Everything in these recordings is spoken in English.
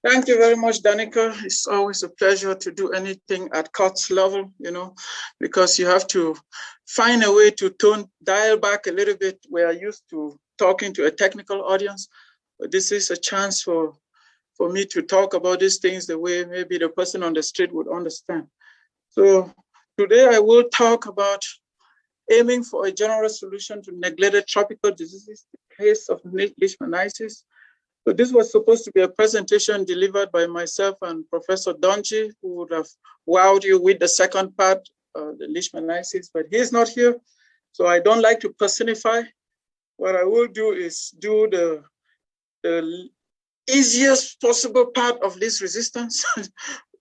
Thank you very much, Danica. It's always a pleasure to do anything at court level, because you have to find a way to dial back a little bit. We are used to talking to a technical audience, but this is a chance for me to talk about these things the way maybe the person on the street would understand. So today I will talk about aiming for a general solution to neglected tropical diseases, the case of Leishmaniasis. So this was supposed to be a presentation delivered by myself and Professor Donji, who would have wowed you with the second part, the Leishmaniasis, but he's not here. So I don't like to personify. What I will do is do the easiest possible part of this resistance,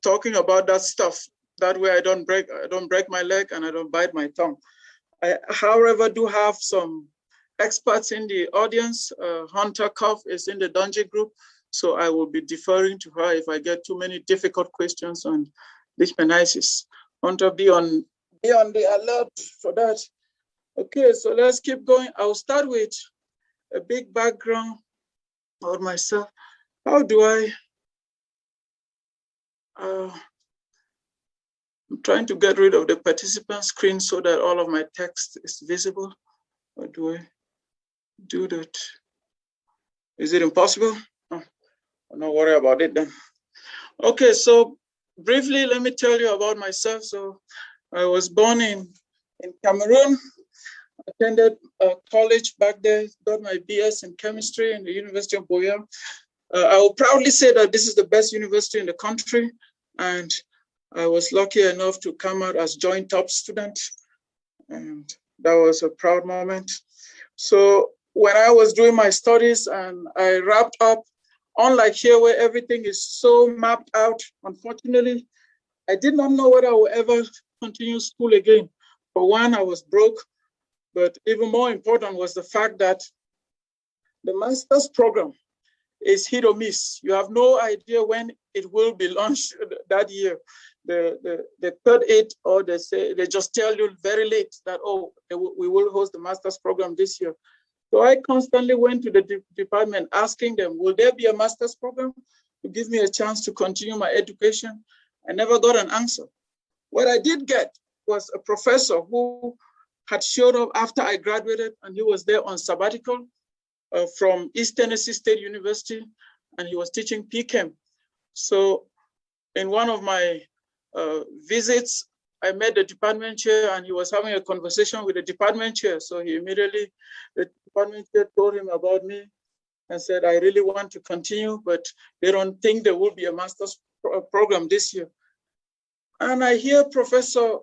talking about that stuff. That way I don't break my leg and I don't bite my tongue. I, however, do have some experts in the audience. Hunter Cuff is in the Donji group, so I will be deferring to her if I get too many difficult questions on Leishmaniasis. Hunter, be on the alert for that. Okay, so let's keep going. I'll start with a big background about myself. How do I? I'm trying to get rid of the participant screen so that all of my text is visible. How do I do that? Is it impossible? Oh, don't worry about it then. Okay, so briefly, let me tell you about myself. So I was born in Cameroon, attended college back there, got my BS in chemistry in the University of Boya. I will proudly say that this is the best university in the country, and I was lucky enough to come out as joint top student, and that was a proud moment. So when I was doing my studies and I wrapped up, unlike here where everything is so mapped out, unfortunately, I did not know whether I would ever continue school again. For one, I was broke, but even more important was the fact that the master's program is hit or miss. You have no idea when it will be launched that year. The third aid, or they just tell you very late that, oh, we will host the master's program this year. So I constantly went to the department asking them, will there be a master's program to give me a chance to continue my education? I never got an answer. What I did get was a professor who had showed up after I graduated, and he was there on sabbatical from East Tennessee State University, and he was teaching PChem. So in one of my visits, I met the department chair, and he was having a conversation with the department chair. So he immediately, the department chair told him about me and said, I really want to continue, but they don't think there will be a master's program this year. And I hear Professor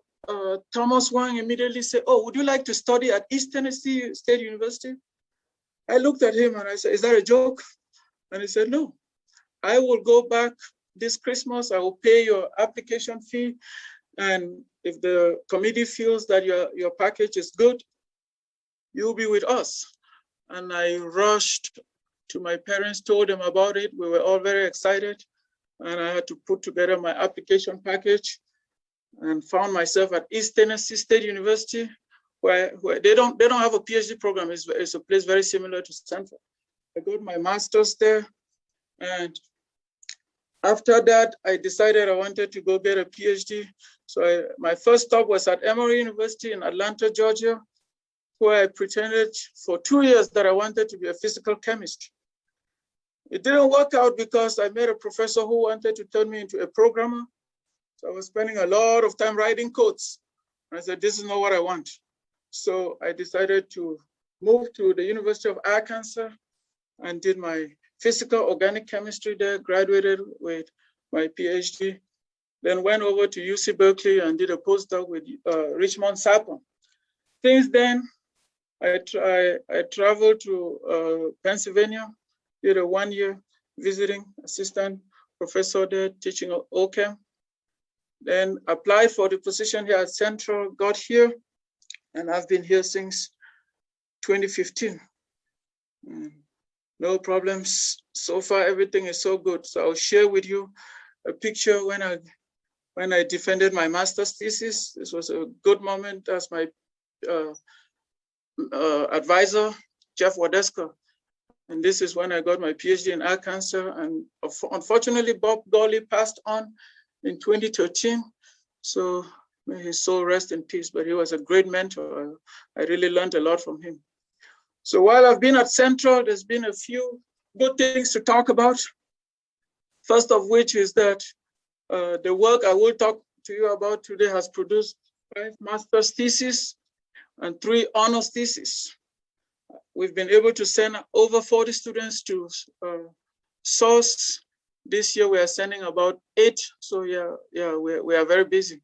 Thomas Wang immediately say, oh, would you like to study at East Tennessee State University? I looked at him and I said, is that a joke? And he said, no, I will go back this Christmas. I will pay your application fee. And if the committee feels that your package is good, you'll be with us. And I rushed to my parents, told them about it. We were all very excited. And I had to put together my application package and found myself at East Tennessee State University, where they don't have a PhD program. It's a place very similar to Stanford. I got my master's there. And after that, I decided I wanted to go get a PhD. So my first stop was at Emory University in Atlanta, Georgia, where I pretended for 2 years that I wanted to be a physical chemist. It didn't work out because I met a professor who wanted to turn me into a programmer. So I was spending a lot of time writing codes. And I said, this is not what I want. So I decided to move to the University of Arkansas and did my physical organic chemistry there, graduated with my PhD, then went over to UC Berkeley and did a postdoc with Richmond Sapon. Since then, I traveled to Pennsylvania, did a 1-year visiting assistant professor there, teaching OChem. Then applied for the position here at Central, got here, and I've been here since 2015. No problems. So far, everything is so good. So I'll share with you a picture when I defended my master's thesis. This was a good moment as my advisor, Jeff Wadeska, And this is when I got my PhD in eye cancer. And unfortunately, Bob Gawley passed on in 2013. So may his soul rest in peace, but he was a great mentor. I really learned a lot from him. So while I've been at Central, there's been a few good things to talk about. First of which is that the work I will talk to you about today has produced 5 master's theses and 3 honors theses. We've been able to send over 40 students to SOURCE. This year we are sending about 8. So we are very busy.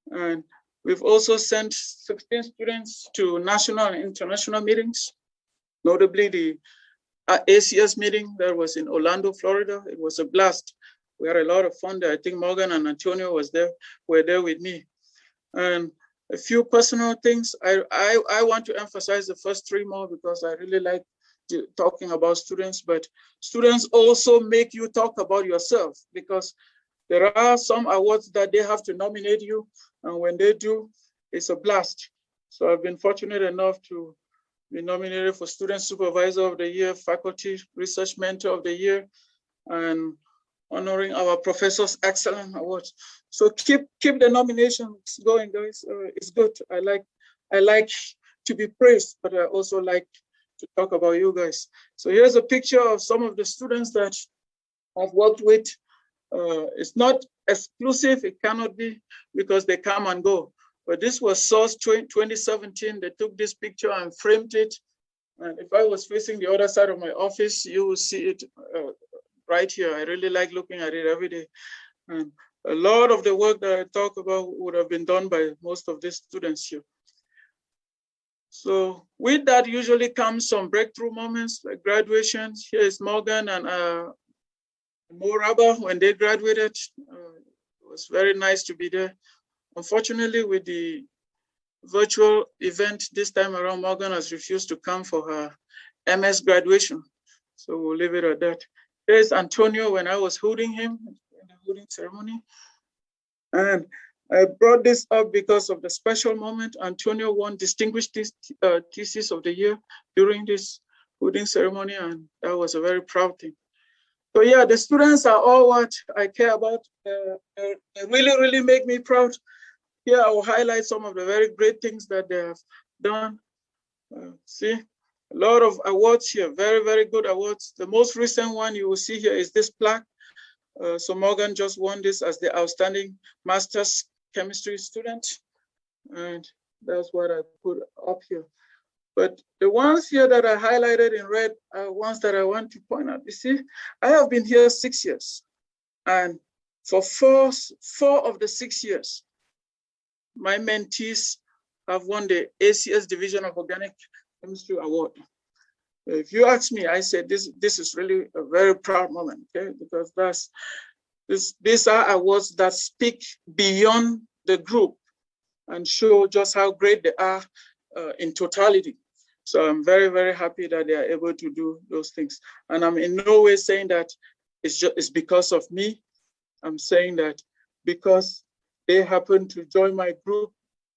And we've also sent 16 students to national and international meetings, notably the ACS meeting that was in Orlando, Florida. It was a blast. We had a lot of fun there. I think Morgan and Antonio were there with me. And a few personal things. I want to emphasize the first 3 more because I really like talking about students, but students also make you talk about yourself, because there are some awards that they have to nominate you, and when they do, it's a blast. So I've been fortunate enough to be nominated for Student Supervisor of the Year, Faculty Research Mentor of the Year, and honoring our Professor's Excellence Awards. So keep the nominations going, guys. It's good. I like to be praised, but I also like to talk about you guys. So here's a picture of some of the students that I've worked with. It's not exclusive, it cannot be, because they come and go. But this was SOURCE 2017. They took this picture and framed it. And if I was facing the other side of my office, you will see it right here. I really like looking at it every day. And a lot of the work that I talk about would have been done by most of these students here. So with that usually comes some breakthrough moments like graduations. Here is Morgan and Moraba when they graduated. It was very nice to be there. Unfortunately, with the virtual event this time around, Morgan has refused to come for her MS graduation. So we'll leave it at that. There's Antonio when I was holding him in the holding ceremony. And I brought this up because of the special moment. Antonio won Distinguished Thesis of the Year during this holding ceremony, and that was a very proud thing. So yeah, the students are all what I care about. They really, really make me proud. Here I will highlight some of the very great things that they have done. See, a lot of awards here, very, very good awards. The most recent one you will see here is this plaque. So Morgan just won this as the outstanding master's chemistry student. And that's what I put up here. But the ones here that I highlighted in red are ones that I want to point out. You see, I have been here 6 years. And for four of the 6 years, my mentees have won the ACS Division of Organic Chemistry Award. If you ask me, I said this is really a very proud moment, okay? Because these are awards that speak beyond the group and show just how great they are in totality. So I'm very, very happy that they are able to do those things. And I'm in no way saying that it's because of me. I'm saying that because they happen to join my group,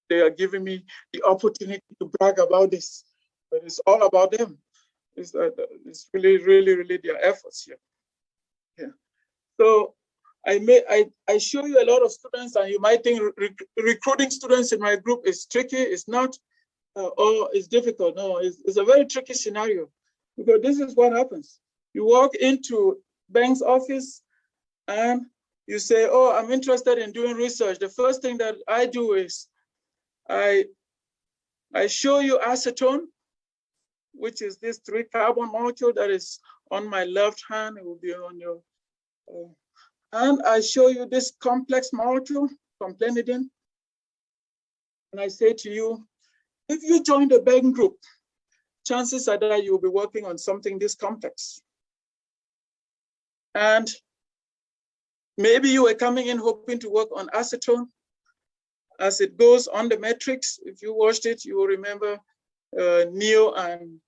they are giving me the opportunity to brag about this. But it's all about them. It's really, really, really their efforts here. Yeah. So I show you a lot of students, and you might think recruiting students in my group is tricky. It's not, or it's difficult. No, it's a very tricky scenario, because this is what happens. You walk into Beng's office and you say, oh, I'm interested in doing research. The first thing that I do is I show you acetone, which is this 3-carbon molecule that is on my left hand. It will be on your, and I show you this complex molecule, complenidine. And I say to you, if you join the Beng group, chances are that you'll be working on something this complex. And maybe you were coming in hoping to work on acetone. As it goes on the matrix, if you watched it, you will remember Neo and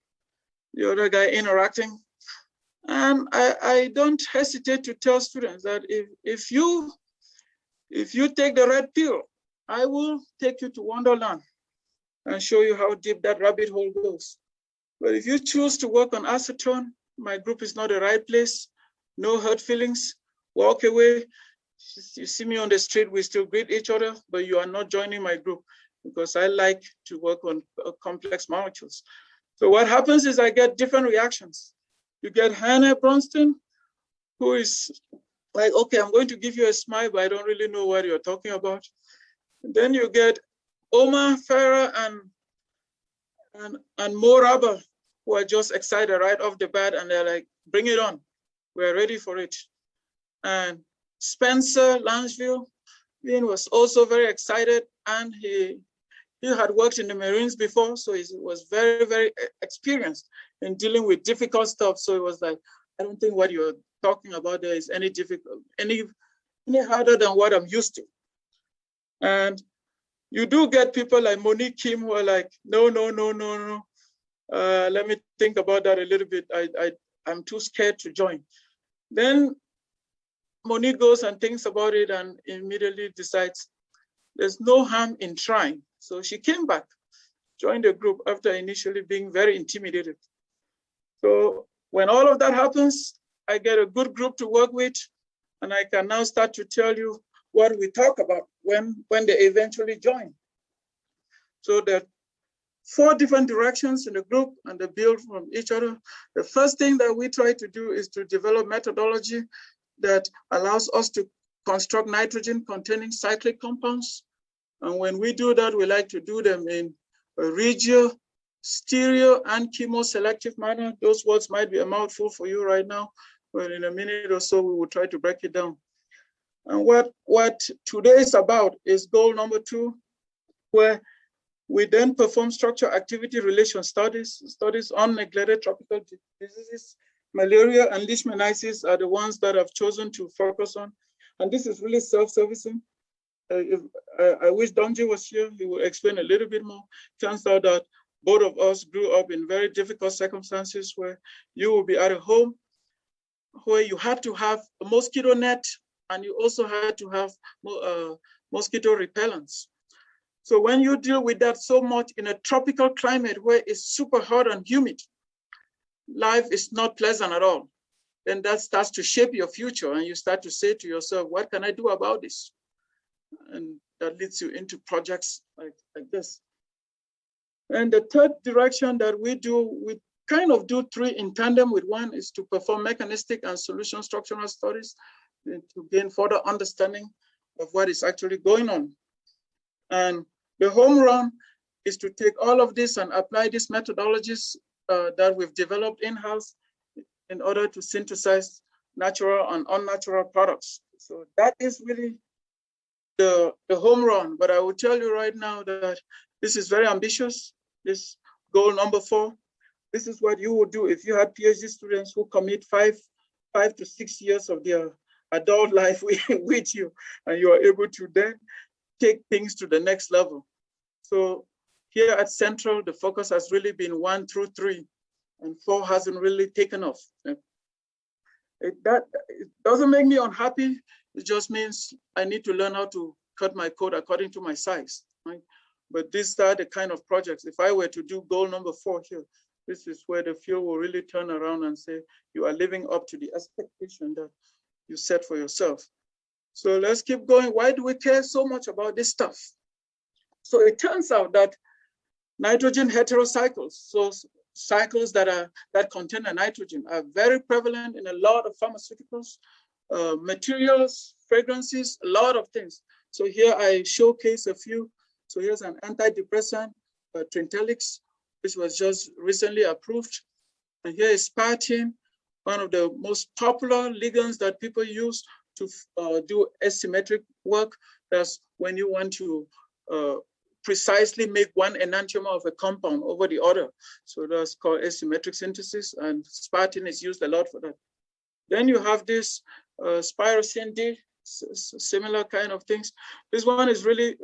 the other guy interacting. And I don't hesitate to tell students that if you take the red pill, I will take you to Wonderland and show you how deep that rabbit hole goes. But if you choose to work on acetone, my group is not the right place, no hurt feelings, walk away. You see me on the street, we still greet each other, but you are not joining my group because I like to work on complex molecules. So what happens is I get different reactions. You get Hannah Bronston, who is like, okay, I'm going to give you a smile, but I don't really know what you're talking about. And then you get Omar Farah and Mo Rabah, who are just excited right off the bat, and they're like, bring it on. We're ready for it. And Spencer Lansville, Ian was also very excited, and he had worked in the Marines before, so he was very, very experienced in dealing with difficult stuff. So it was like, I don't think what you're talking about there is any difficult, any harder than what I'm used to. And you do get people like Monique Kim who are like, no. Let me think about that a little bit. I'm too scared to join. Then Monique goes and thinks about it and immediately decides there's no harm in trying. So she came back, joined the group after initially being very intimidated. So when all of that happens, I get a good group to work with, and I can now start to tell you what we talk about when they eventually join. So there are 4 different directions in the group, and they build from each other. The first thing that we try to do is to develop methodology that allows us to construct nitrogen-containing cyclic compounds. And when we do that, we like to do them in a regio, stereo, and chemoselective manner. Those words might be a mouthful for you right now, but in a minute or so, we will try to break it down. And what today is about is goal number 2, where we then perform structure-activity relation studies on neglected tropical diseases. Malaria and Leishmaniasis are the ones that I've chosen to focus on. And this is really self-servicing. I wish Donji was here, he will explain a little bit more. Turns out that both of us grew up in very difficult circumstances where you will be at a home where you had to have a mosquito net and you also had to have mosquito repellents. So when you deal with that so much in a tropical climate where it's super hot and humid, life is not pleasant at all. Then that starts to shape your future and you start to say to yourself, what can I do about this? And that leads you into projects like this. And the third direction that we kind of do 3 in tandem with one is to perform mechanistic and solution structural studies to gain further understanding of what is actually going on. And the home run is to take all of this and apply these methodologies that we've developed in-house in order to synthesize natural and unnatural products. So that is really the home run. But I will tell you right now that this is very ambitious. This goal number 4, this is what you would do if you had PhD students who commit 5 to 6 years of their adult life with you, and you are able to then take things to the next level. So here at Central, the focus has really been 1 through 3, and 4 hasn't really taken off. It doesn't make me unhappy. It just means I need to learn how to cut my code according to my size, right? But these are the kind of projects. If I were to do goal number 4 here, this is where the field will really turn around and say, you are living up to the expectation that you set for yourself. So let's keep going. Why do we care so much about this stuff? So it turns out that nitrogen heterocycles, so cycles that contain a nitrogen, are very prevalent in a lot of pharmaceuticals, materials, fragrances, a lot of things. So here I showcase a few. So here's an antidepressant, Trintelix, which was just recently approved. And here is spartin, one of the most popular ligands that people use to do asymmetric work. That's when you want to precisely make one enantiomer of a compound over the other. So that's called asymmetric synthesis, and spartin is used a lot for that. Then you have this spirocin D, similar kind of things. This one is really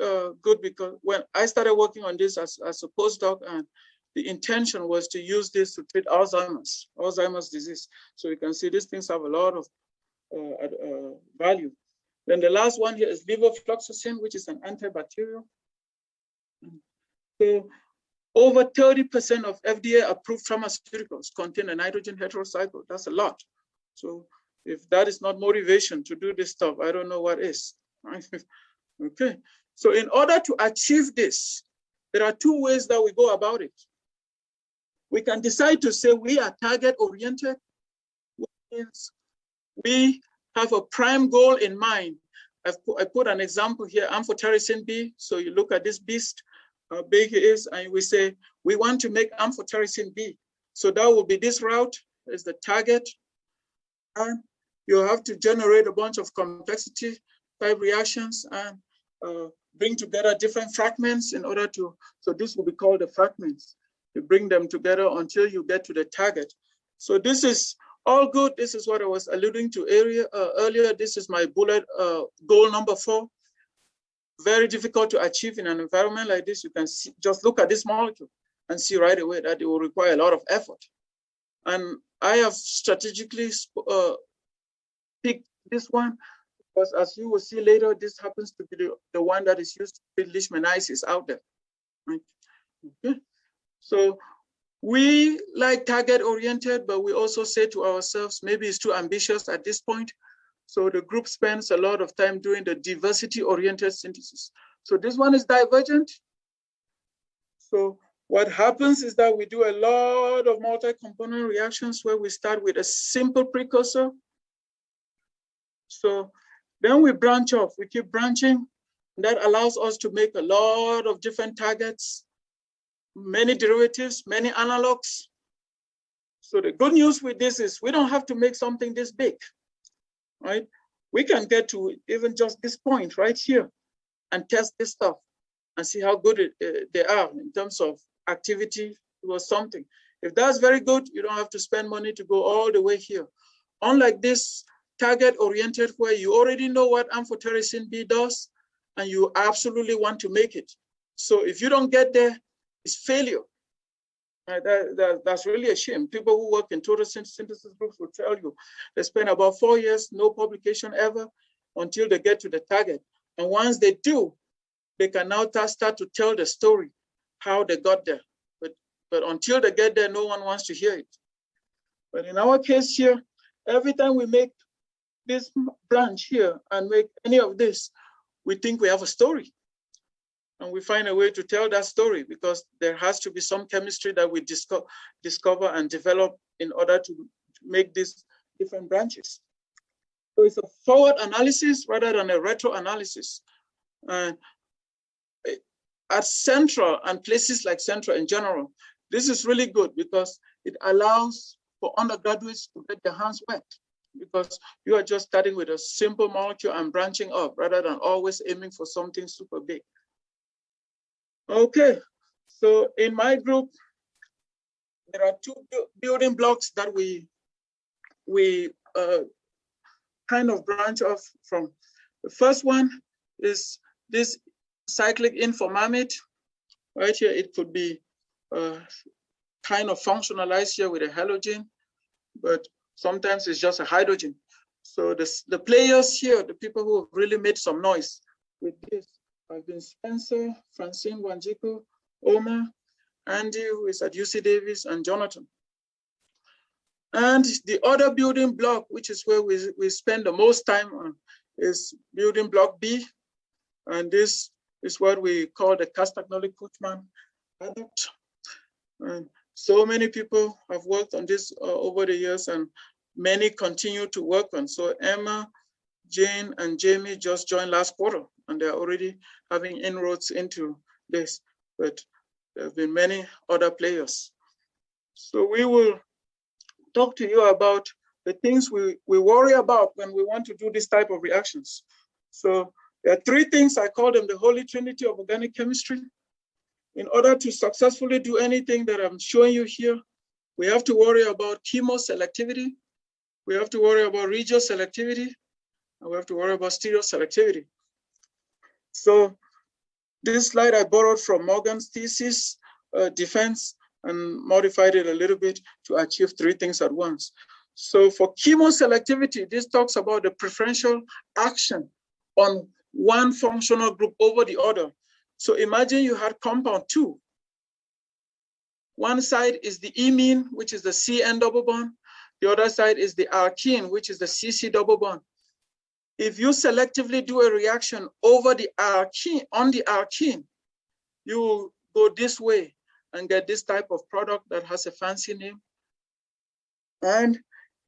good because when I started working on this as a postdoc, and the intention was to use this to treat Alzheimer's disease. So you can see these things have a lot of value. Then the last one here is levofloxacin, which is an antibacterial. So over 30% of FDA-approved pharmaceuticals contain a nitrogen heterocycle. That's a lot. So if that is not motivation to do this stuff, I don't know what is. Okay. So in order to achieve this, there are two ways that we go about it. We can decide to say we are target-oriented, which means we have a prime goal in mind. I put an example here, amphotericin B. So you look at this beast, how big it is, and we say, we want to make amphotericin B. So that will be this route is the target. And you have to generate a bunch of complexity type reactions and bring together different fragments in order to, so this will be called the fragments. You bring them together until you get to the target. So this is all good. This is what I was alluding to earlier. This is my bullet goal number 4. Very difficult to achieve in an environment like this. You can see, just look at this molecule and see right away that it will require a lot of effort. And I have strategically picked this one because, as you will see later, this happens to be the one that is used to treat Leishmaniasis out there. Right? Okay. So we like target-oriented, but we also say to ourselves, maybe it's too ambitious at this point. So the group spends a lot of time doing the diversity-oriented synthesis. So this one is divergent. So what happens is that we do a lot of multi-component reactions where we start with a simple precursor. So then we branch off, we keep branching. That allows us to make a lot of different targets, many derivatives, many analogs. So the good news with this is we don't have to make something this big, right? We can get to even just this point right here and test this stuff and see how good they are in terms of activity or something. If that's very good, you don't have to spend money to go all the way here. Unlike this target-oriented where you already know what amphotericin B does and you absolutely want to make it. So if you don't get there, it's failure. That's really a shame. People who work in total synthesis groups will tell you they spend about 4 years, no publication ever, until they get to the target. And once they do, they can now start to tell the story, how they got there. But until they get there, no one wants to hear it. But in our case here, every time we make this branch here and make any of this, we think we have a story. And we find a way to tell that story because there has to be some chemistry that we discover and develop in order to make these different branches. So it's a forward analysis rather than a retro analysis. At Central and places like Central in general, this is really good because it allows for undergraduates to get their hands wet because you are just starting with a simple molecule and branching up rather than always aiming for something super big. Okay, so in my group, there are 2 building blocks that we kind of branch off from. The first one is this cyclic informamide. Right here, it could be kind of functionalized here with a halogen, but sometimes it's just a hydrogen. So the players here, the people who have really made some noise with this, have been Spencer, Francine Wanjiku, Omar, Andy, who is at UC Davis, and Jonathan. And the other building block, which is where we spend the most time on, is building block B. And this is what we call the Castagnoli-Kuchman adduct. And so many people have worked on this over the years, and many continue to work on. So Emma, Jane, and Jamie just joined last quarter, and they're already having inroads into this, but there have been many other players. So we will talk to you about the things we worry about when we want to do this type of reactions. So there are 3 things, I call them the holy trinity of organic chemistry. In order to successfully do anything that I'm showing you here, we have to worry about chemoselectivity, we have to worry about regioselectivity, and we have to worry about stereoselectivity. So this slide I borrowed from Morgan's thesis defense and modified it a little bit to achieve 3 things at once. So for chemoselectivity, this talks about the preferential action on one functional group over the other. So imagine you had compound 2, One side is the imine, which is the CN double bond. The other side is the alkene, which is the CC double bond. If you selectively do a reaction over the alkene, on the alkene, you will go this way and get this type of product that has a fancy name. And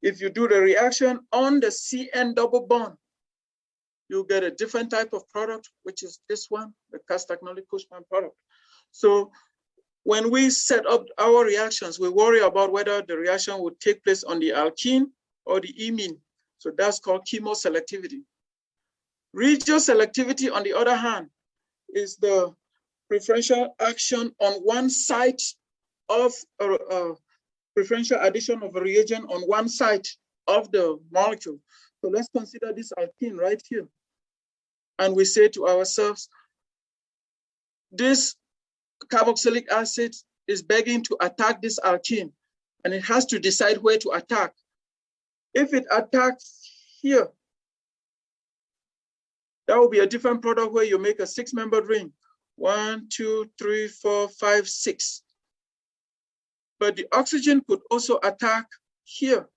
if you do the reaction on the CN double bond, you get a different type of product, which is this one, the Castagnoly-Cushman product. So when we set up our reactions, we worry about whether the reaction would take place on the alkene or the imine. So that's called chemoselectivity. Regioselectivity, on the other hand, is the preferential action on one site of preferential addition of a reagent on one site of the molecule. So let's consider this alkene right here. And we say to ourselves, this carboxylic acid is begging to attack this alkene, and it has to decide where to attack. If it attacks here, that will be a different product where you make a 6-membered ring. 1, 2, 3, 4, 5, 6. But the oxygen could also attack here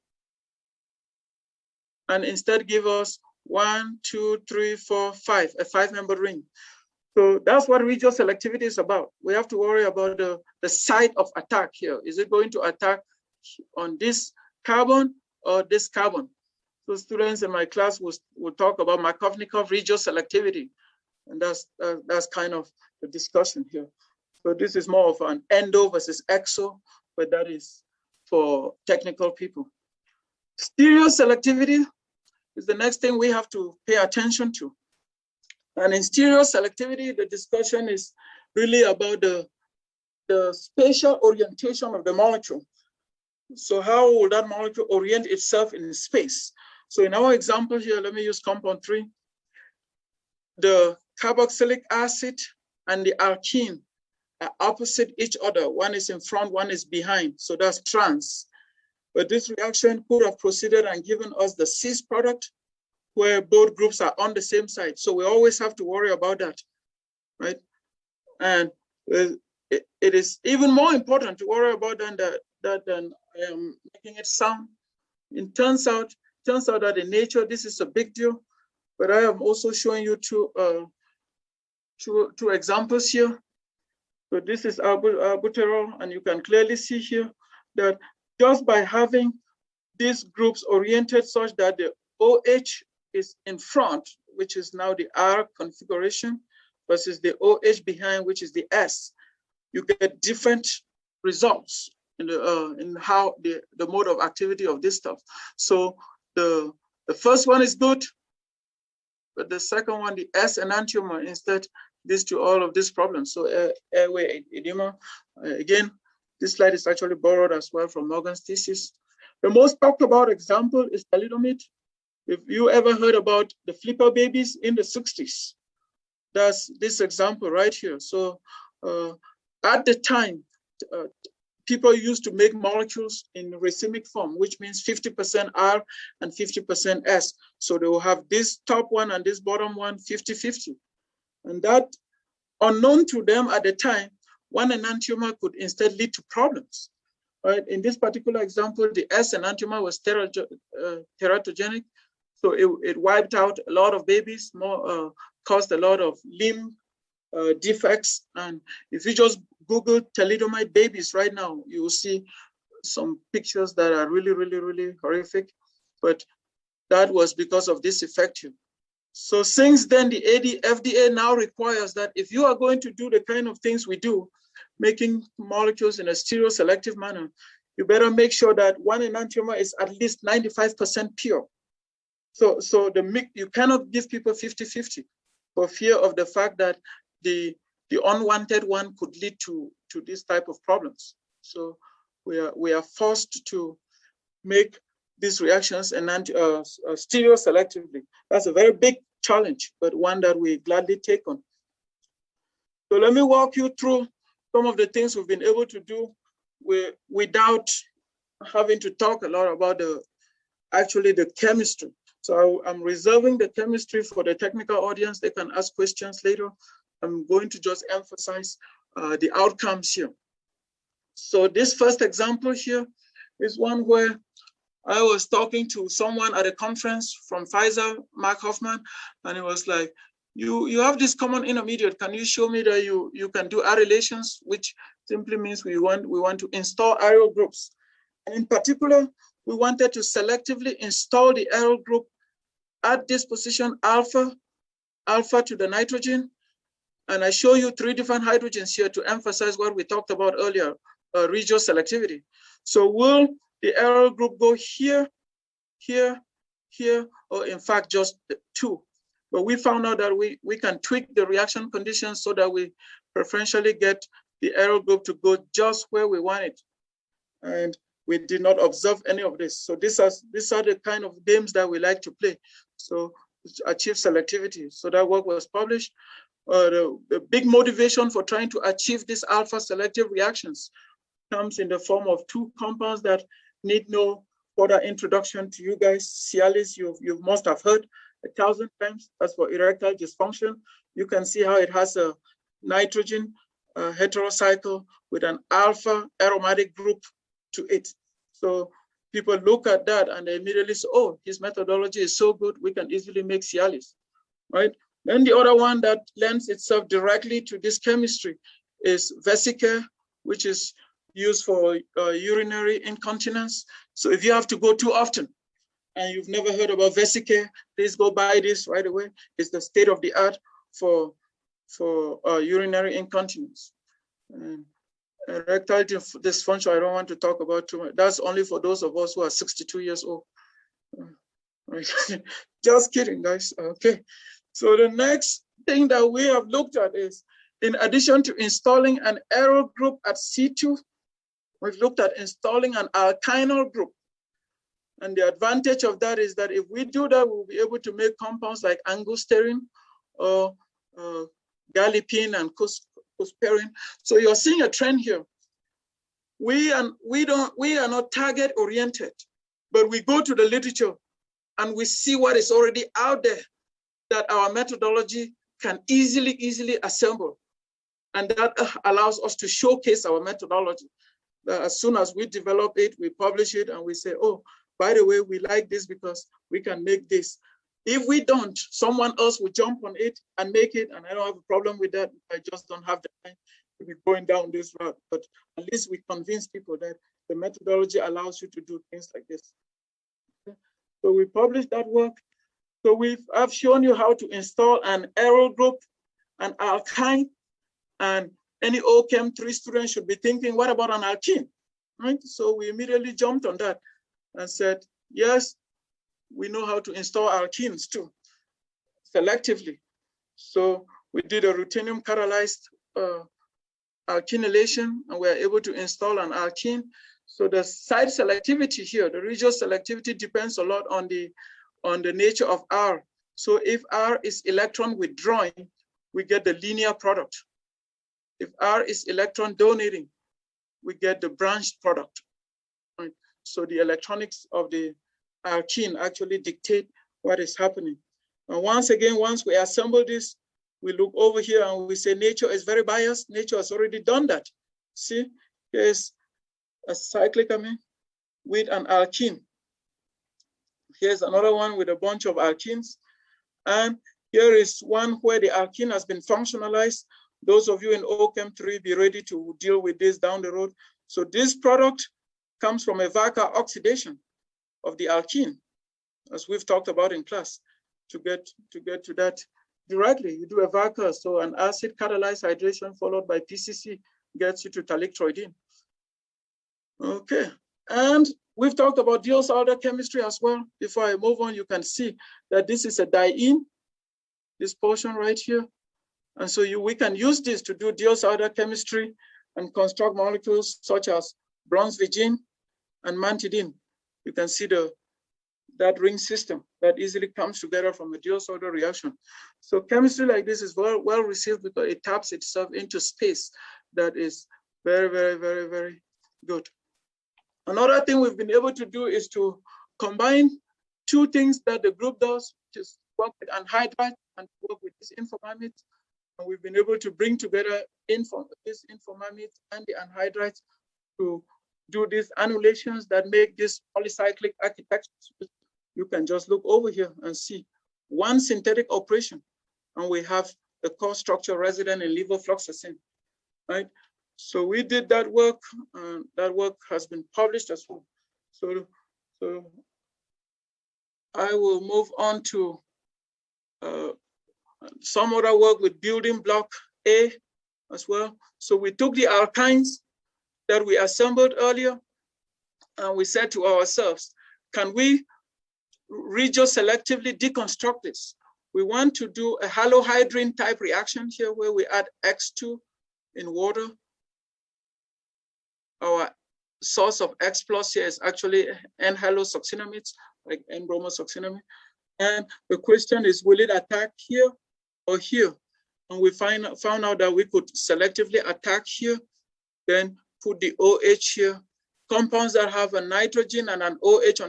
and instead give us 1, 2, 3, 4, 5, a 5-membered ring. So that's what regioselectivity is about. We have to worry about the site of attack here. Is it going to attack on this carbon or this carbon? So students in my class will talk about Markovnikov regioselectivity. And that's kind of the discussion here. So this is more of an endo versus exo, but that is for technical people. Stereoselectivity is the next thing we have to pay attention to. And in stereoselectivity, the discussion is really about the spatial orientation of the molecule. So how will that molecule orient itself in space? So in our example here, let me use compound 3. The carboxylic acid and the alkene are opposite each other. One is in front, one is behind. So that's trans. But this reaction could have proceeded and given us the cis product, where both groups are on the same side. So we always have to worry about that, right? And it is even more important to worry about than I am making it sound. It turns out that in nature, this is a big deal, but I am also showing you two examples here. So this is albuterol, and you can clearly see here that just by having these groups oriented such that the OH is in front, which is now the R configuration, versus the OH behind, which is the S, you get different results in how the mode of activity of this stuff. So the first one is good, but the second one, the S enantiomer, instead leads to all of these problems. So airway edema, again, this slide is actually borrowed as well from Morgan's thesis. The most talked about example is thalidomide. If you ever heard about the flipper babies in the 60s, that's this example right here. So at the time, people used to make molecules in racemic form, which means 50% R and 50% S. So they will have this top one and this bottom one 50-50. And that, unknown to them at the time, one enantiomer could instead lead to problems. Right? In this particular example, the S enantiomer was teratogenic. So it wiped out a lot of babies, caused a lot of limb defects. And if you just Google thalidomide babies right now, you will see some pictures that are really, really, really horrific. But that was because of this effect here. So since then, the FDA now requires that if you are going to do the kind of things we do, making molecules in a stereoselective manner, you better make sure that one enantiomer is at least 95% pure. So you cannot give people 50-50 for fear of the fact that the unwanted one could lead to this type of problems. So we are forced to make these reactions and stereoselectively. That's a very big challenge, but one that we gladly take on. So let me walk you through some of the things we've been able to do without having to talk a lot about the chemistry. So I'm reserving the chemistry for the technical audience. They can ask questions later. I'm going to just emphasize the outcomes here. So this first example here is one where I was talking to someone at a conference from Pfizer, Mark Hoffman, and it was like, you have this common intermediate. Can you show me that you can do R relations, which simply means we want to install aryl groups. And in particular, we wanted to selectively install the aryl group at this position alpha to the nitrogen. And I show you 3 different hydrogens here to emphasize what we talked about earlier, regio selectivity. So will the aryl group go here, here, here, or in fact just 2? But we found out that we can tweak the reaction conditions so that we preferentially get the aryl group to go just where we want it. And we did not observe any of this. So these are the kind of games that we like to play. So achieve selectivity. So that work was published. The big motivation for trying to achieve these alpha selective reactions comes in the form of 2 compounds that need no further introduction to you guys. Cialis, you must have heard 1,000 times. As for erectile dysfunction, you can see how it has a nitrogen heterocycle with an alpha aromatic group to it. So people look at that and they immediately say, oh, his methodology is so good, we can easily make Cialis, right? Then the other one that lends itself directly to this chemistry is vesicare, which is used for urinary incontinence. So if you have to go too often and you've never heard about vesicare, please go buy this right away. It's the state of the art for urinary incontinence. And erectile dysfunction, I don't want to talk about too much. That's only for those of us who are 62 years old. Just kidding, guys. Okay. So the next thing that we have looked at is, in addition to installing an aryl group at C2, we've looked at installing an alkynyl group. And the advantage of that is that if we do that, we'll be able to make compounds like angosтерine or gallipine and cusperin. So you're seeing a trend here. We are not target oriented, but we go to the literature and we see what is already out there that our methodology can easily assemble. And that allows us to showcase our methodology. As soon as we develop it, we publish it and we say, oh, by the way, we like this because we can make this. If we don't, someone else will jump on it and make it, and I don't have a problem with that. I just don't have the time to be going down this route. But at least we convince people that the methodology allows you to do things like this. Okay. So we published that work. So I've shown you how to install an aryl group, an alkyne, and any OChem 3 students should be thinking, what about an alkene? Right? So we immediately jumped on that and said, yes, we know how to install alkenes too, selectively. So we did a ruthenium catalyzed alkynylation, and we are able to install an alkene. So the site selectivity here, the regio selectivity depends a lot on the nature of R. So if R is electron withdrawing, we get the linear product. If R is electron donating, we get the branched product. Right? So the electronics of the alkene actually dictate what is happening. And once again, once we assemble this, we look over here and we say nature is very biased. Nature has already done that. See, here's a cyclic amine with an alkene. Here's another one with a bunch of alkenes. And here is one where the alkene has been functionalized. Those of you in OChem 3, be ready to deal with this down the road. So this product comes from a Vaca oxidation of the alkene, as we've talked about in class. To get to that directly, you do a Vaca, so an acid catalyzed hydration followed by PCC gets you to talictroidine. Okay, and we've talked about Diels-Alder chemistry as well. Before I move on, you can see that this is a diene, this portion right here. And so we can use this to do Diels-Alder chemistry and construct molecules such as bronzevigine and mantidine. You can see that ring system that easily comes together from a Diels-Alder reaction. So chemistry like this is well received because it taps itself into space that is very, very, very, very good. Another thing we've been able to do is to combine 2 things that the group does, which is work with anhydride and work with this informamide. And we've been able to bring together this informamide and the anhydride to do these annulations that make this polycyclic architecture. You can just look over here and see one synthetic operation, and we have the core structure resident in levofloxacin, right? So we did that work, and that work has been published as well. So I will move on to some other work with building block A as well. So we took the alkynes that we assembled earlier, and we said to ourselves, can we regioselectively deconstruct this? We want to do a halohydrin type reaction here where we add X2 in water. Our source of X plus here is actually N-halosuccinamides, like N-bromosuccinamide. And the question is, will it attack here or here? And we found out that we could selectively attack here, then put the OH here. Compounds that have a nitrogen and an OH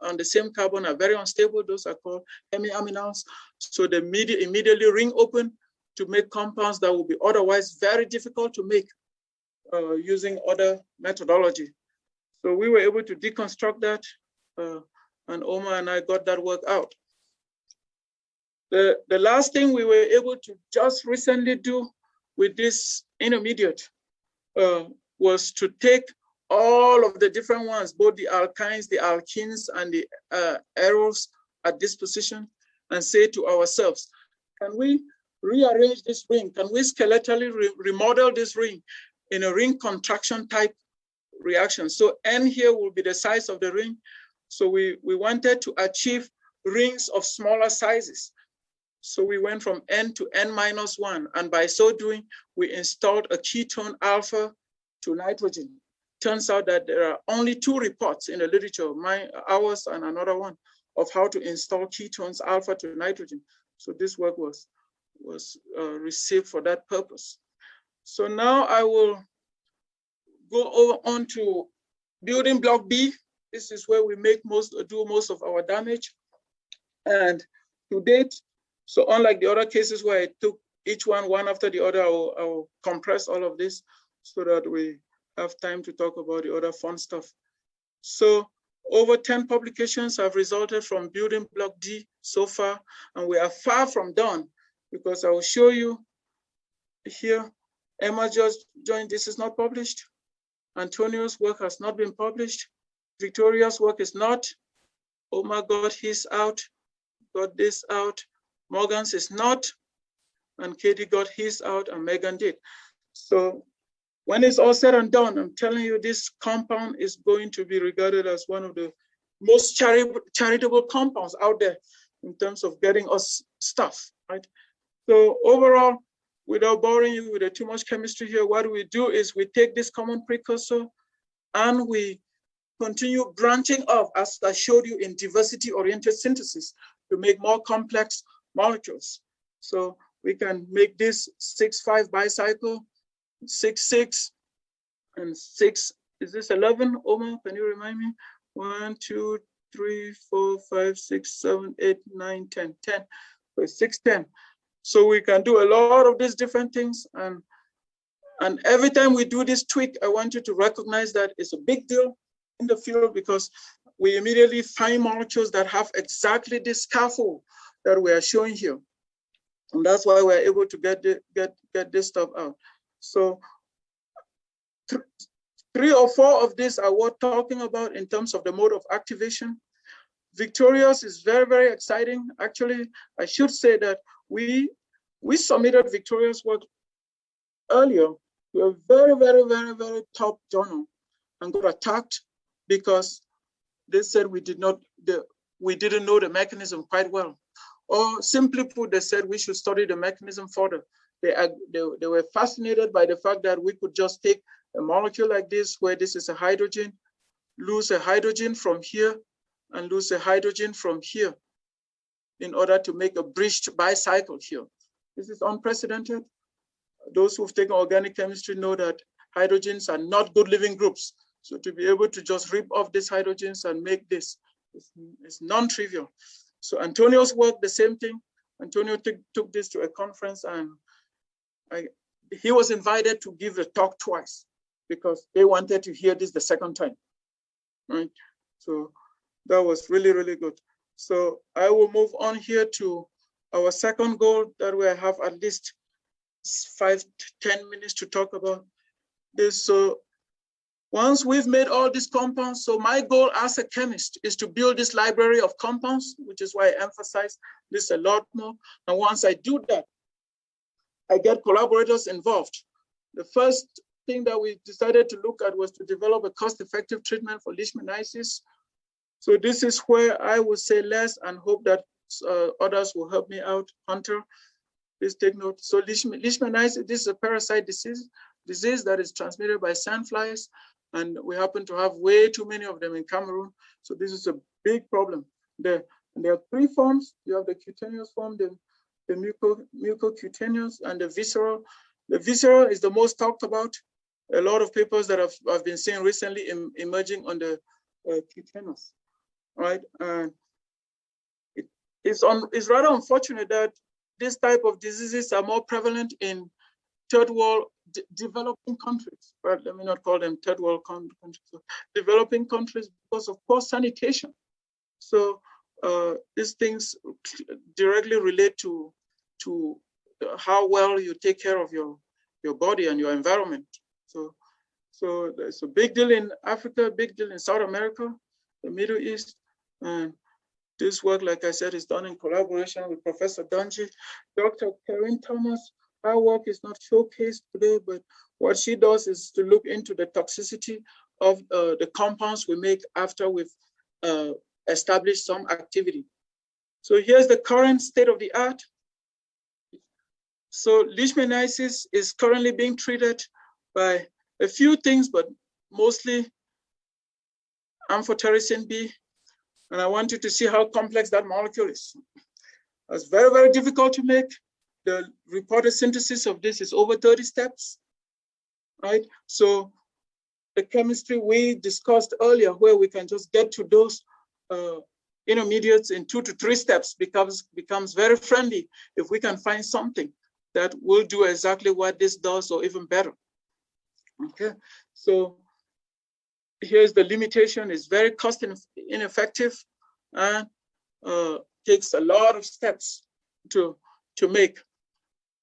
on the same carbon are very unstable. Those are called hemiaminals. So they immediately ring open to make compounds that will be otherwise very difficult to make using other methodology. So we were able to deconstruct that, and Omar and I got that work out. The last thing we were able to just recently do with this intermediate was to take all of the different ones, both the alkynes, the alkenes, and the aryls at this position, and say to ourselves, can we rearrange this ring? Can we skeletally remodel this ring in a ring contraction type reaction? So N here will be the size of the ring. So we wanted to achieve rings of smaller sizes. So we went from N to N-1, and by so doing, we installed a ketone alpha to nitrogen. Turns out that there are only 2 reports in the literature, ours and another one, of how to install ketones alpha to nitrogen. So this work was received for that purpose. So now I will go over on to building block B. This is where we do most of our damage. And to date, so unlike the other cases where I took each one after the other, I'll compress all of this so that we have time to talk about the other fun stuff. So over 10 publications have resulted from building block D so far, and we are far from done, because I will show you here, Emma just joined, this is not published. Antonio's work has not been published. Victoria's work is not. Omar got his out, got this out. Morgan's is not, and Katie got his out, and Megan did. So when it's all said and done, I'm telling you, this compound is going to be regarded as one of the most charitable compounds out there in terms of getting us stuff, right? So overall, without boring you with too much chemistry here, what we do is we take this common precursor and we continue branching off, as I showed you in diversity-oriented synthesis, to make more complex molecules. So we can make this 6,5 bicycle, 6,6, and 6. Is this 11? Omar, can you remind me? 1, 2, 3, 4, 5, 6, 7, 8, 9, 10, 10. So it's 6, 10. So we can do a lot of these different things. And every time we do this tweak, I want you to recognize that it's a big deal in the field, because we immediately find molecules that have exactly this scaffold that we are showing here. And that's why we're able to get this stuff out. So 3 or 4 of these are worth talking about in terms of the mode of activation. Victoria's is very, very exciting. Actually, I should say that we submitted Victoria's work earlier to a very, very, very, very top journal and got attacked because they said we didn't know the mechanism quite well. Or simply put, they said we should study the mechanism further. They were fascinated by the fact that we could just take a molecule like this, where this is a hydrogen, lose a hydrogen from here, and lose a hydrogen from here in order to make a bridged bicycle here. This is unprecedented. Those who've taken organic chemistry know that hydrogens are not good living groups. So to be able to just rip off these hydrogens and make this is non-trivial. So Antonio's work, the same thing. Antonio took this to a conference, and he was invited to give a talk twice. because they wanted to hear this the second time, right? So that was really, really good. So I will move on here to our second goal that we have at least 5 to 10 minutes to talk about this. So once we've made all these compounds, so my goal as a chemist is to build this library of compounds, which is why I emphasize this a lot more. And once I do that, I get collaborators involved. The first thing that we decided to look at was to develop a cost-effective treatment for Leishmaniasis. So this is where I will say less and hope that others will help me out. Hunter, please take note. So Leishmaniasis, this is a parasite disease that is transmitted by sandflies. And we happen to have way too many of them in Cameroon. So this is a big problem there. And there are 3 forms. You have the cutaneous form, the mucocutaneous, and the visceral. The visceral is the most talked about. A lot of papers that I've been seeing recently emerging on the cutaneous, right? And it's rather unfortunate that this type of diseases are more prevalent in third world developing countries, right? Let me not call them third world countries, so developing countries, because of poor sanitation. So these things directly relate to how well you take care of your body and your environment. So there's a big deal in Africa, big deal in South America, the Middle East, and this work, like I said, is done in collaboration with Professor Dungy. Dr. Karen Thomas, her work is not showcased today, but what she does is to look into the toxicity of the compounds we make after we've established some activity. So here's the current state of the art. So Leishmaniasis is currently being treated by a few things, but mostly amphotericin B. And I want you to see how complex that molecule is. It's very, very difficult to make. The reported synthesis of this is over 30 steps, right? So the chemistry we discussed earlier, where we can just get to those intermediates in 2 to 3 steps, becomes very friendly if we can find something that will do exactly what this does or even better. Okay, so here's the limitation. It's very cost ineffective and takes a lot of steps to make.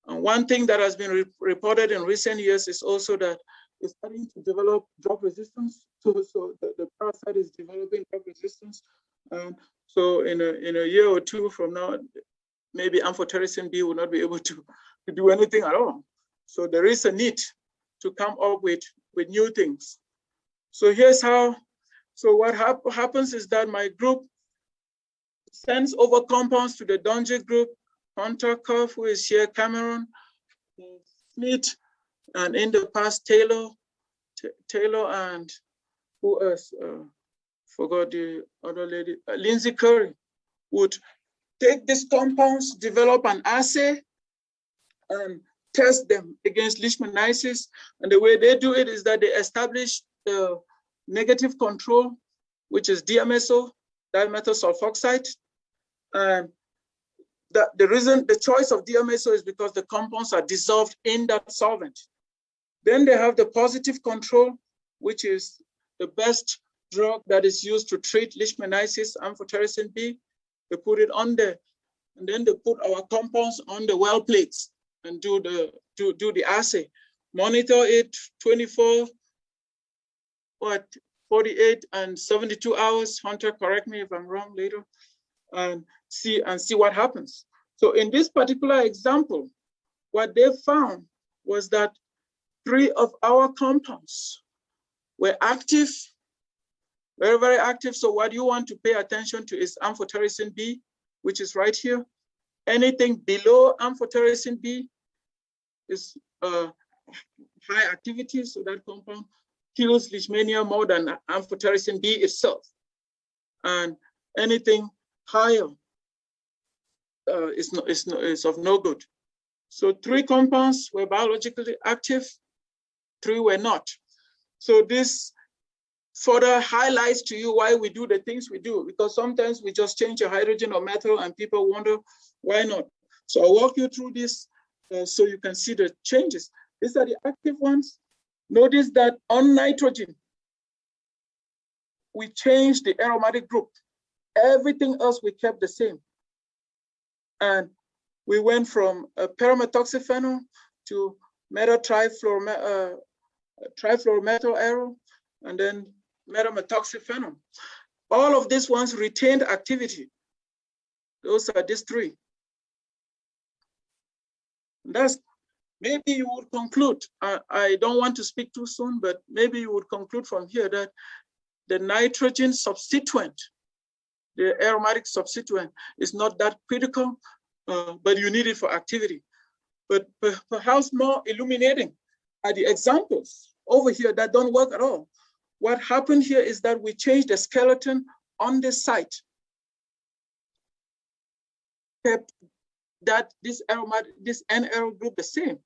And one thing that has been reported in recent years is also that it's starting to develop drug resistance. So the parasite is developing drug resistance. And so in a year or 2 from now, maybe amphotericin B will not be able to do anything at all. So there is a need to come up with new things. So here's how. So what happens is that my group sends over compounds to the Dungy group, Hunter Curve, who is here, Cameron, Smith, and in the past, Taylor and who else? Forgot the other lady, Lindsay Curry, would take these compounds, develop an assay, and test them against Leishmaniasis. And the way they do it is that they establish the negative control, which is DMSO, dimethyl sulfoxide. And the choice of DMSO is because the compounds are dissolved in that solvent. Then they have the positive control, which is the best drug that is used to treat Leishmaniasis, amphotericin B. They put it on there, and then they put our compounds on the well plates and do the assay. Monitor it 24, 48 and 72 hours. Hunter, correct me if I'm wrong later, and see what happens. So in this particular example, what they found was that 3 of our compounds were active, very, very active. So what you want to pay attention to is amphotericin B, which is right here. Anything below amphotericin B is high activity, so that compound kills Leishmania more than amphotericin B itself. And anything higher is of no good. So 3 compounds were biologically active, 3 were not. So this further highlights to you why we do the things we do, because sometimes we just change a hydrogen or metal and people wonder why not. So I'll walk you through this so you can see the changes. These are the active ones. Notice that on nitrogen, we changed the aromatic group. Everything else we kept the same. And we went from a paramethoxyphenol to trifluoromethyl arrow, and then metamethoxyphenol. All of these ones retained activity. Those are these three. That's, maybe you would conclude, I don't want to speak too soon, but maybe you would conclude from here that the nitrogen substituent, the aromatic substituent, is not that critical, but you need it for activity. But perhaps more illuminating are the examples over here that don't work at all. What happened here is that we changed the skeleton on the site, kept that this N-arrow group the same.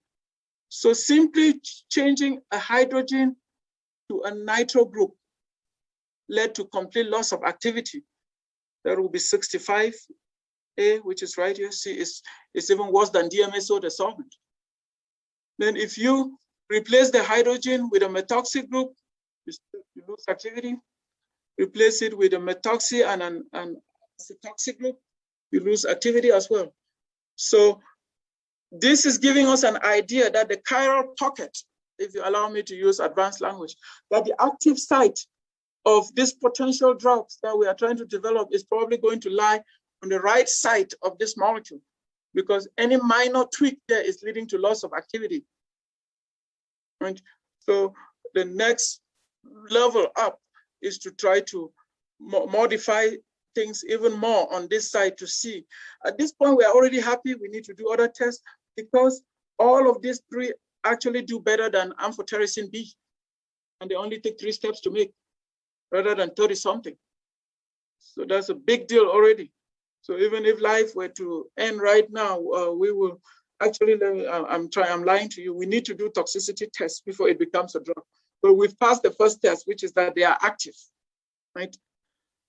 So simply changing a hydrogen to a nitro group led to complete loss of activity. That will be 65A, which is right here. See, it's even worse than DMSO, the solvent. Then if you replace the hydrogen with a methoxy group, you lose activity. Replace it with a methoxy and an acetoxy group, you lose activity as well. So this is giving us an idea that the chiral pocket, if you allow me to use advanced language, that the active site of these potential drugs that we are trying to develop is probably going to lie on the right side of this molecule, because any minor tweak there is leading to loss of activity. Right? So the next level up is to try to modify things even more on this side to see. At this point, we are already happy. We need to do other tests because all of these three actually do better than amphotericin B. And they only take 3 steps to make rather than 30 something. So that's a big deal already. So even if life were to end right now, we will actually, I'm lying to you, we need to do toxicity tests before it becomes a drug. But we've passed the first test, which is that they are active, right?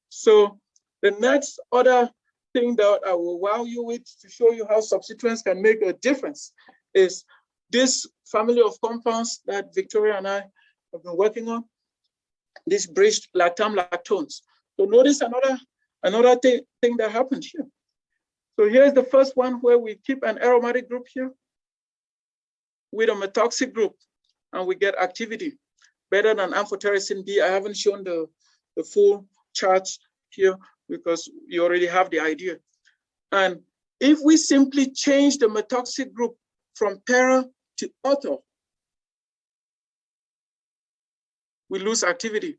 So the next other thing that I will wow you with to show you how substituents can make a difference is this family of compounds that Victoria and I have been working on, these bridged lactam-lactones. So notice another thing that happened here. So here's the first one where we keep an aromatic group here with a methoxy group, and we get activity better than amphotericin B. I haven't shown the full charts here because you already have the idea. And if we simply change the methoxy group from para to auto, we lose activity.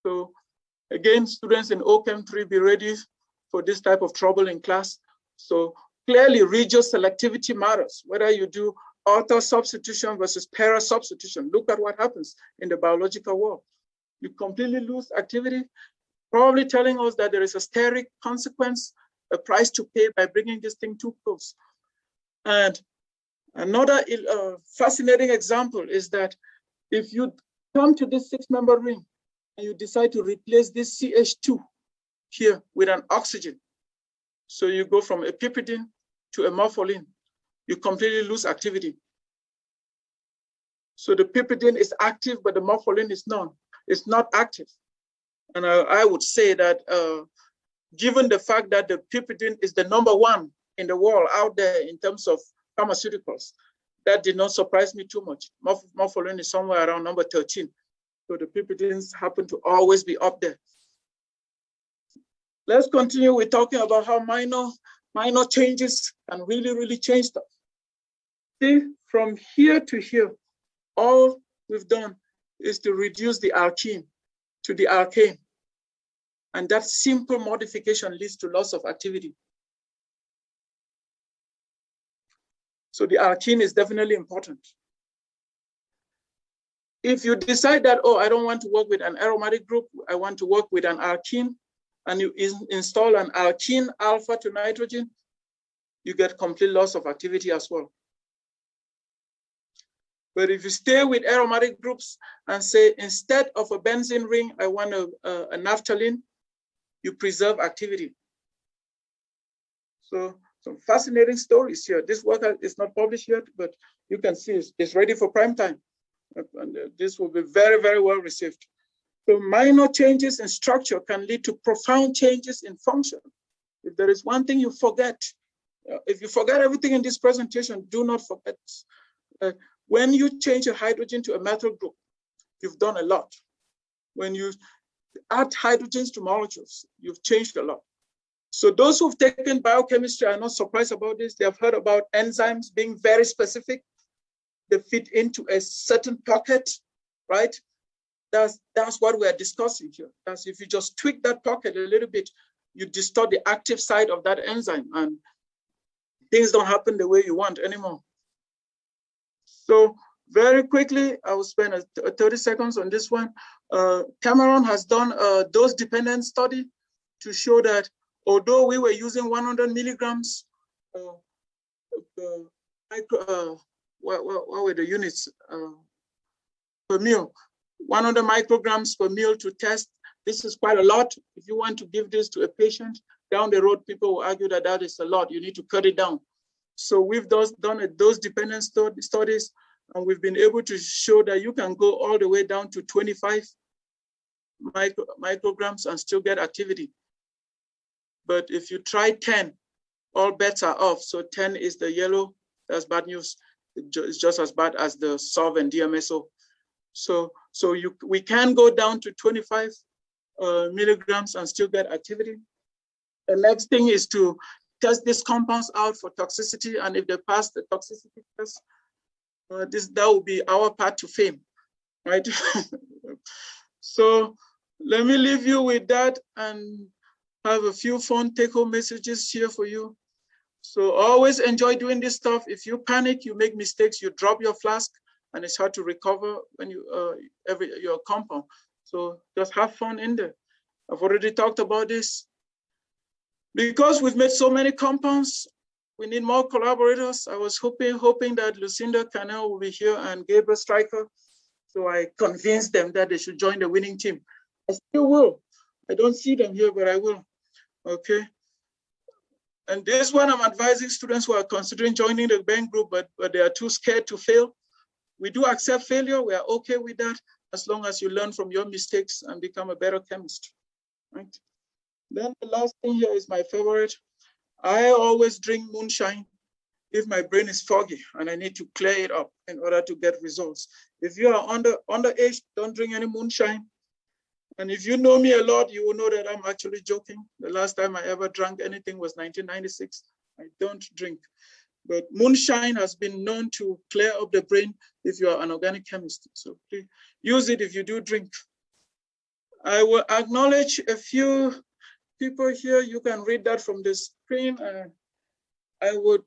So again, students in OChem 3, be ready for this type of trouble in class. So clearly regio selectivity matters, whether you do auto substitution versus para substitution. Look at what happens in the biological world. You completely lose activity, probably telling us that there is a steric consequence, a price to pay by bringing this thing too close. And another fascinating example is that if you come to this 6-member ring and you decide to replace this CH2 here with an oxygen, so you go from a pipidine to a morpholine, you completely lose activity. So the pipidine is active, but the morpholine is not active. And I would say that given the fact that the pipidine is the #1 in the world out there in terms of pharmaceuticals, that did not surprise me too much. Morpholine is somewhere around number 13. So the pipidines happen to always be up there. Let's continue with talking about how minor changes can really change stuff. See, from here to here, all we've done is to reduce the alkene to the alkane. And that simple modification leads to loss of activity. So the alkene is definitely important. If you decide that, oh, I don't want to work with an aromatic group, I want to work with an alkene, and you install an alkene alpha to nitrogen, you get complete loss of activity as well. But if you stay with aromatic groups and say, instead of a benzene ring, I want a naphthalene, you preserve activity. So some fascinating stories here. This work is not published yet, but you can see it's ready for prime time. And this will be very, very well received. So minor changes in structure can lead to profound changes in function. If there is one thing you forget, if you forget everything in this presentation, do not forget. When you change a hydrogen to a methyl group, you've done a lot. When you add hydrogens to molecules, you've changed a lot. So those who've taken biochemistry are not surprised about this. They have heard about enzymes being very specific. They fit into a certain pocket, right? That's what we're discussing here. That's if you just tweak that pocket a little bit, you distort the active side of that enzyme and things don't happen the way you want anymore. So very quickly, I will spend 30 seconds on this one. Cameron has done a dose-dependent study to show that although we were using 100 milligrams, what were the units per mil? 100 micrograms per mil to test. This is quite a lot. If you want to give this to a patient, down the road, people will argue that that is a lot. You need to cut it down. So we've done a dose-dependent studies, and we've been able to show that you can go all the way down to 25 micrograms and still get activity. But if you try 10, all bets are off. So 10 is the yellow, that's bad news. It's just as bad as the SOV and DMSO. So we can go down to 25 milligrams and still get activity. The next thing is to test these compounds out for toxicity, and if they pass the toxicity test, that will be our path to fame, right? So let me leave you with that and have a few fun take-home messages here for you. So always enjoy doing this stuff. If you panic, you make mistakes, you drop your flask, and it's hard to recover when you your compound. So just have fun in there. I've already talked about this. Because we've made so many compounds, we need more collaborators. I was hoping that Lucinda Canel will be here and Gabriel Stryker. So I convinced them that they should join the winning team. I still will. I don't see them here, but I will. Okay. And this one, I'm advising students who are considering joining the Beng group, but they are too scared to fail. We do accept failure. We are okay with that, as long as you learn from your mistakes and become a better chemist, right? Then the last thing here is my favorite. I always drink moonshine if my brain is foggy and I need to clear it up in order to get results. If you are underage, don't drink any moonshine. And if you know me a lot, you will know that I'm actually joking. The last time I ever drank anything was 1996. I don't drink. But moonshine has been known to clear up the brain if you are an organic chemist. So please use it if you do drink. I will acknowledge a few people here. You can read that from the screen. I would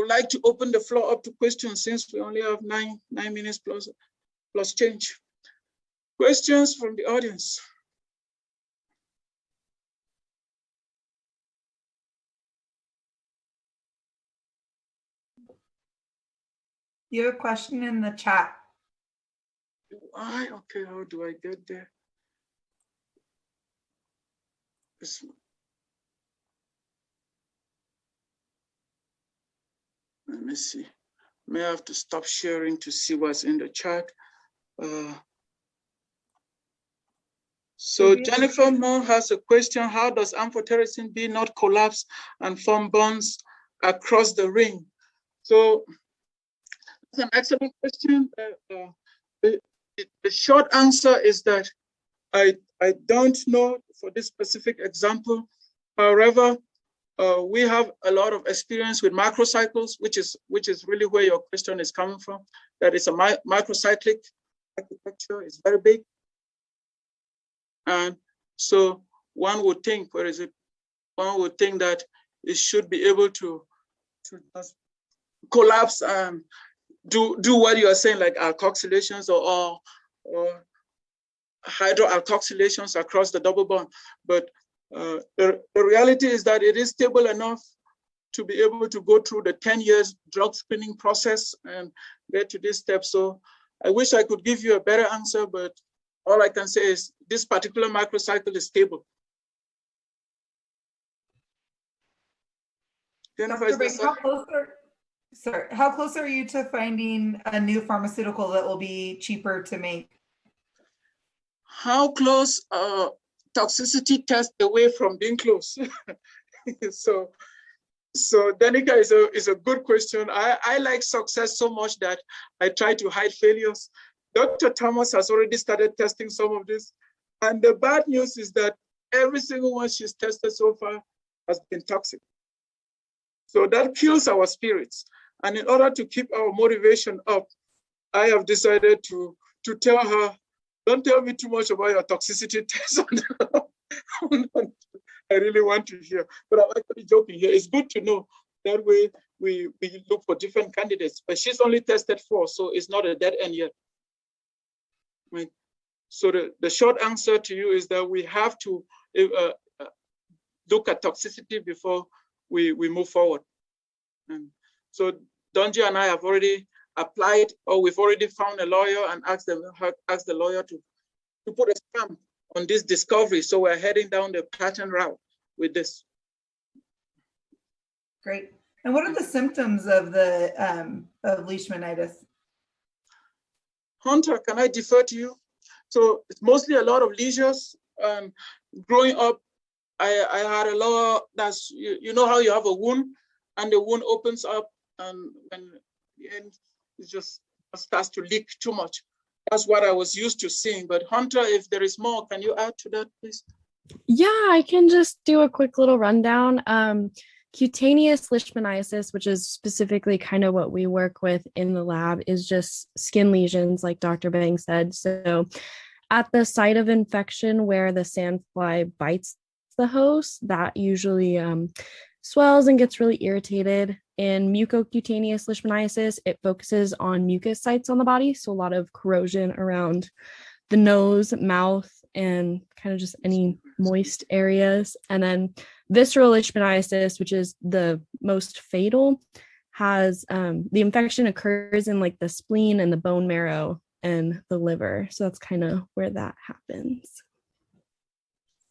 like to open the floor up to questions since we only have nine minutes plus change. Questions from the audience? You have a question in the chat. Okay, how do I get there? Let me see. May I have to stop sharing to see what's in the chat? So Jennifer Moore has a question. How does amphotericin B not collapse and form bonds across the ring? So it's an excellent question. The short answer is that I don't know for this specific example. However, we have a lot of experience with macrocycles, which is really where your question is coming from. That is a macrocyclic architecture. It's very big. And so one would think, one would think that it should be able to just collapse and do what you are saying, like alkoxylations or hydroalkoxylations across the double bond. But the reality is that it is stable enough to be able to go through the 10 years drug screening process and get to this step. So I wish I could give you a better answer, but all I can say is this particular macrocycle is stable. Jennifer, Dr. Beng, how close are you to finding a new pharmaceutical that will be cheaper to make? How close toxicity test away from being close? So Danica is a good question. I like success so much that I try to hide failures. Dr. Thomas has already started testing some of this. And the bad news is that every single one she's tested so far has been toxic. So that kills our spirits. And in order to keep our motivation up, I have decided to tell her, don't tell me too much about your toxicity test. I really want to hear, but I'm actually joking here. It's good to know. That way we look for different candidates, but she's only tested 4, so it's not a dead end yet. Right. So the short answer to you is that we have to look at toxicity before we move forward. And so Donji and I have already applied, or we've already found a lawyer and asked the lawyer to put a stamp on this discovery. So we're heading down the patent route with this. Great. And what are the symptoms of the of Leishmaniasis? Hunter, can I defer to you? So it's mostly a lot of lesions. Growing up, I had a lot. That's you know how you have a wound, and the wound opens up, and it just starts to leak too much. That's what I was used to seeing. But Hunter, if there is more, can you add to that, please? Yeah, I can just do a quick little rundown. Cutaneous leishmaniasis, which is specifically kind of what we work with in the lab, is just skin lesions, like Dr. Beng said. So at the site of infection where the sandfly bites the host, that usually swells and gets really irritated. In mucocutaneous leishmaniasis, it focuses on mucus sites on the body, so a lot of corrosion around the nose, mouth, and kind of just any moist areas. And then visceral leishmaniasis, which is the most fatal, has the infection occurs in like the spleen and the bone marrow and the liver. So that's kind of where that happens.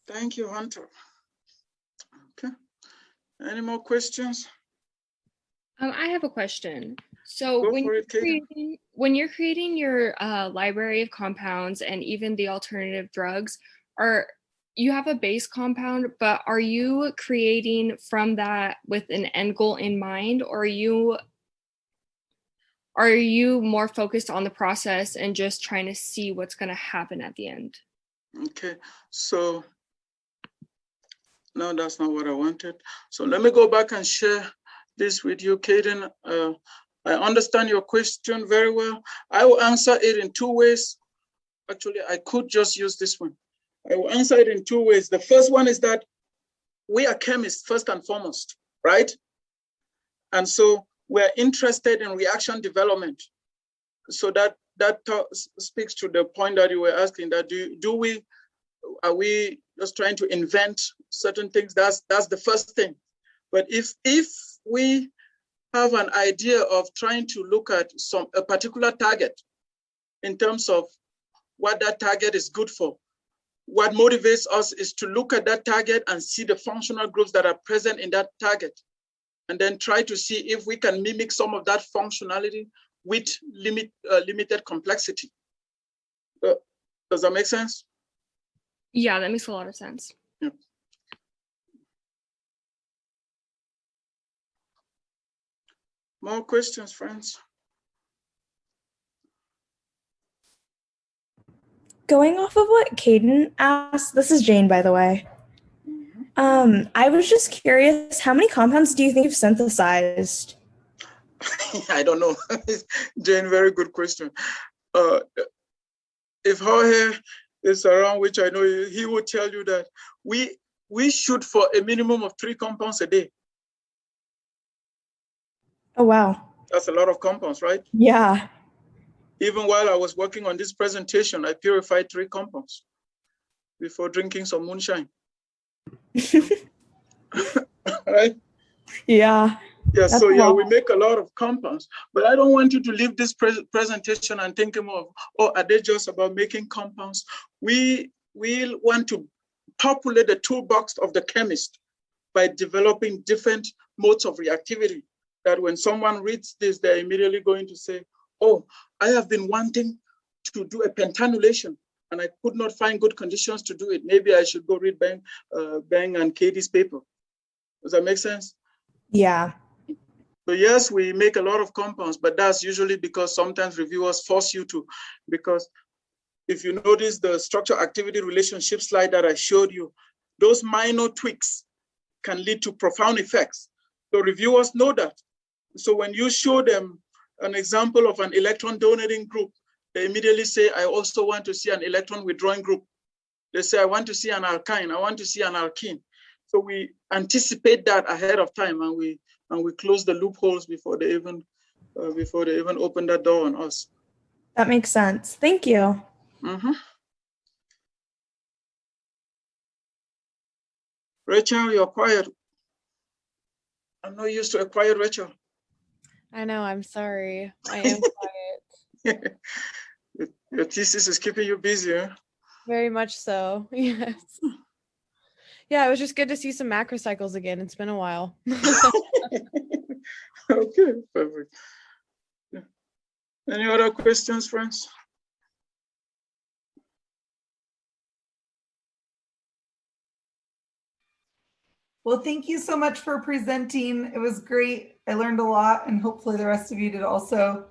Thank you, Hunter. Okay. Any more questions? I have a question. So when you're creating your library of compounds and even the alternative drugs, you have a base compound, but are you creating from that with an end goal in mind, or are you more focused on the process and just trying to see what's going to happen at the end? Okay, so no, that's not what I wanted. So let me go back and share this with you, Kaden. I understand your question very well. I will answer it in 2 ways. Actually, I could just use this one. I will answer it in 2 ways. The first one is that we are chemists first and foremost, right? And so we're interested in reaction development. So that speaks to the point that you were asking, that are we just trying to invent certain things? That's the first thing. But if we have an idea of trying to look at a particular target in terms of what that target is good for, what motivates us is to look at that target and see the functional groups that are present in that target, and then try to see if we can mimic some of that functionality with limited complexity. Does that make sense? Yeah, that makes a lot of sense. Yeah. More questions, friends? Going off of what Caden asked, this is Jane, by the way. I was just curious, how many compounds do you think you've synthesized? I don't know. Jane, very good question. If Jorge is around, which I know he would tell you that we shoot for a minimum of 3 compounds a day. Oh, wow. That's a lot of compounds, right? Yeah. Even while I was working on this presentation, I purified 3 compounds before drinking some moonshine. Right? Yeah. Yeah, so yeah, we make a lot of compounds, but I don't want you to leave this presentation and thinking of, oh, are they just about making compounds? We want to populate the toolbox of the chemist by developing different modes of reactivity, that when someone reads this, they're immediately going to say, oh, I have been wanting to do a pentanulation and I could not find good conditions to do it. Maybe I should go read Beng and Katie's paper. Does that make sense? Yeah. So yes, we make a lot of compounds, but that's usually because sometimes reviewers force you to, because if you notice the structure activity relationship slide that I showed you, those minor tweaks can lead to profound effects. So reviewers know that. So when you show them an example of an electron donating group, they immediately say, I also want to see an electron withdrawing group. They say, I want to see an alkyne, I want to see an alkene. So we anticipate that ahead of time, and we close the loopholes before they even open that door on us. That makes sense. Thank you. Mm-hmm. Rachel, you're quiet. I'm not used to a quiet Rachel. I know, I'm sorry. I am quiet. Your thesis is keeping you busy, huh? Very much so, yes. Yeah, it was just good to see some macrocycles again. It's been a while. Okay, perfect. Yeah. Any other questions, friends? Well, thank you so much for presenting. It was great. I learned a lot, and hopefully the rest of you did also.